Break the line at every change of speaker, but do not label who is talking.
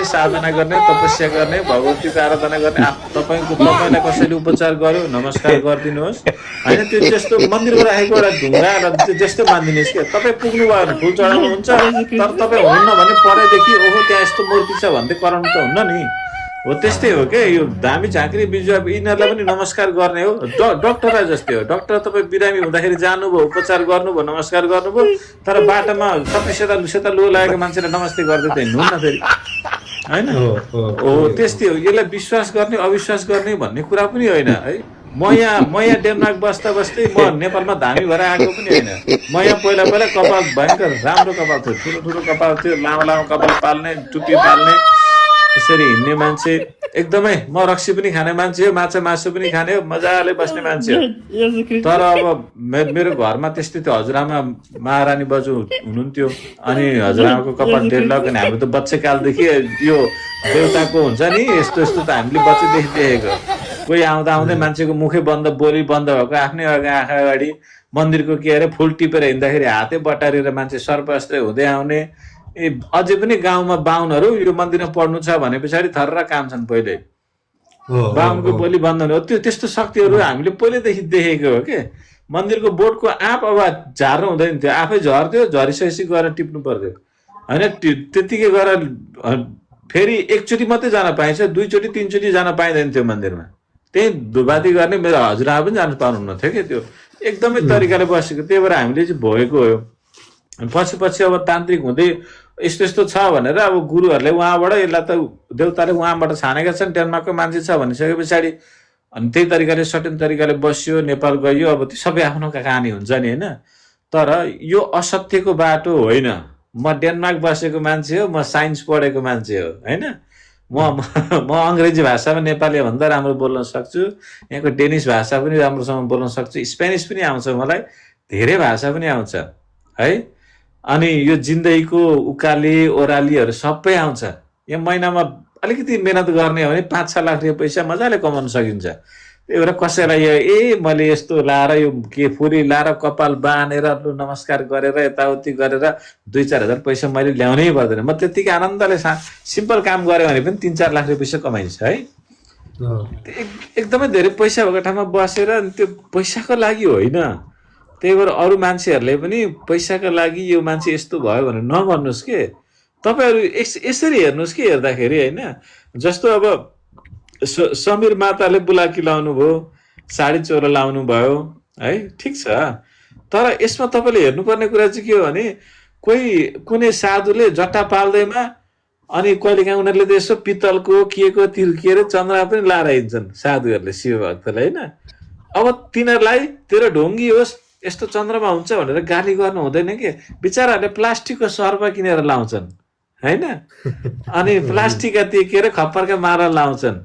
साधना गर्ने, तपस्या गर्ने, भगवतीको आराधना गर्ने, तपाईँलाई कसैले उपचार गर्यो नमस्कार गरिदिनुहोस् होइन। त्यो त्यस्तो मन्दिरमा राखेको एउटा ढुङ्गा र त्यस्तो मानिदिनुहोस् कि तपाईँ पुग्नु भयो भने फुल चढाउनु हुन्छ, तर तपाईँ हुनुहुन्न भने परैदेखि ओहो त्यहाँ यस्तो मूर्ति छ भन्दै कराउनु त हुन्न नि। हो त्यस्तै हो क्या यो धामी झाँक्री बिजुवा यिनीहरूलाई पनि नमस्कार गर्ने हो। डक्टरलाई जस्तै हो, डक्टर तपाईँ बिरामी हुँदाखेरि जानुभयो, उपचार गर्नुभयो, नमस्कार गर्नुभयो, तर बाटोमा सबै सेता लो लागेको मान्छेलाई नमस्ते गर्दै त हिँड्नुहुन्न फेरि होइन। हो त्यस्तै हो। यसलाई विश्वास गर्ने अविश्वास गर्ने भन्ने कुरा पनि होइन है। म यहाँ डेनमार्क बस्दा बस्दै म नेपालमा धामी भएर आएको पनि होइन। म यहाँ पहिला कपाल भयङ्कर राम्रो कपाल थियो, ठुलो कपाल थियो, लामो कपाल पाल्ने, टुपी पाल्ने, त्यसरी हिँड्ने मान्छे एकदमै। म रक्सी पनि खाने मान्छे हो, माछा मासु पनि खाने हो, मजाले बस्ने मान्छे हो। तर अब मेरो घरमा त्यस्तै थियो। हजुरआमा महारानी बजु हुनुहुन्थ्यो, अनि हजुरआमाको कपाल डेढलक, अनि हाम्रो त बच्चैकालदेखि यो देउताको हुन्छ नि यस्तो त हामीले बच्चैदेखि देखेको। कोही आउँदै मान्छेको मुखै बन्द, बोली बन्द भएको, आफ्नै आँखा अगाडि मन्दिरको के अरे फुल टिपेर हिँड्दाखेरि हातै बटारेर मान्छे सर्प जस्तै हुँदै आउने। अझै पनि गाउँमा बाहुनहरू यो मन्दिरमा पढ्नु छ भने पछाडि थर्र काम छन्। पहिले बाहुनको बोली बन्द हो। त्यस्तो शक्तिहरू हामीले पहिल्यैदेखि देखेको हो के। मन्दिरको बोर्डको आँप अब झार्नु हुँदैन थियो, आफै झर्थ्यो, झरिसकेपछि गएर टिप्नु पर्थ्यो होइन। त्यतिकै गएर फेरि एकचोटि मात्रै जान पाइन्छ, दुईचोटि तिनचोटि जान पाइँदैन थियो मन्दिरमा। त्यही धुपाती गर्ने मेरो हजुरआमा पनि जानु पाउनुहुन्न थियो क्या। त्यो एकदमै तरिकाले बसेको, त्यही भएर हामीले चाहिँ भोगेको हो। पछि अब तान्त्रिक हुँदै यस्तो छ भनेर अब गुरुहरूले उहाँबाट यसलाई त देउताले उहाँबाट छानेका छन्, डेनमार्कको मान्छे छ भनिसके पछाडि अनि त्यही तरिकाले सर्टेन तरिकाले बस्यो, नेपाल गयो। अब त्यो सबै आफ्नो कहानी हुन्छ नि होइन। तर यो असत्यको बाटो होइन। म डेनमार्क बसेको मान्छे हो, म साइन्स पढेको मान्छे हो होइन। म अङ्ग्रेजी भाषामा नेपाली भन्दा राम्रो बोल्न सक्छु, यहाँको डेनिस भाषा पनि राम्रोसँग बोल्न सक्छु, स्पेनिस पनि आउँछ मलाई, धेरै भाषा पनि आउँछ है। अनि यो जिन्दगीको उकाली ओह्रालीहरू सबै आउँछ। यहाँ महिनामा अलिकति मेहनत गर्ने हो भने 5-6 लाख रुपियाँ पैसा मजाले कमाउन सकिन्छ। त्यही भएर कसैलाई यो मैले यस्तो लाएर यो के फुरी लाएर कपाल बाँधेर नमस्कार गरेर यताउति गरेर 2-4 हजार पैसा मैले ल्याउनै पर्दैन। म त्यतिकै आनन्दले सिम्पल काम गरेँ भने पनि 3-4 लाख रुपियाँ पैसा कमाइन्छ है। एकदमै धेरै पैसा भएको ठाउँमा बसेर त्यो पैसाको लागि होइन। त्यही भएर अरू मान्छेहरूले पनि पैसाको लागि यो मान्छे यस्तो भयो भनेर नभन्नुहोस् के। तपाईँहरू यसरी हेर्नुहोस् कि हेर्दाखेरि होइन। जस्तो अब समीर माताले बुलाकी लाउनु भयो, साडी चोलो लाउनु भयो है, ठिक छ। तर यसमा तपाईँले हेर्नुपर्ने कुरा चाहिँ के हो भने कुनै साधुले जट्टा पाल्दैमा अनि कहिलेकाहीँ उनीहरूले त यसो पित्तलको के तिर्किएर चन्द्रमा पनि लाएर हिँड्छन् साधुहरूले, शिव भक्तले होइन। अब तिनीहरूलाई तेरो ढोङ्गी होस् यस्तो चन्द्रमा हुन्छ भनेर गाली गर्नु हुँदैन कि। बिचराहरूले प्लास्टिकको सर्प किनेर लाउँछन् होइन, अनि प्लास्टिकका त्यो के अरे खप्परका माला लाउँछन्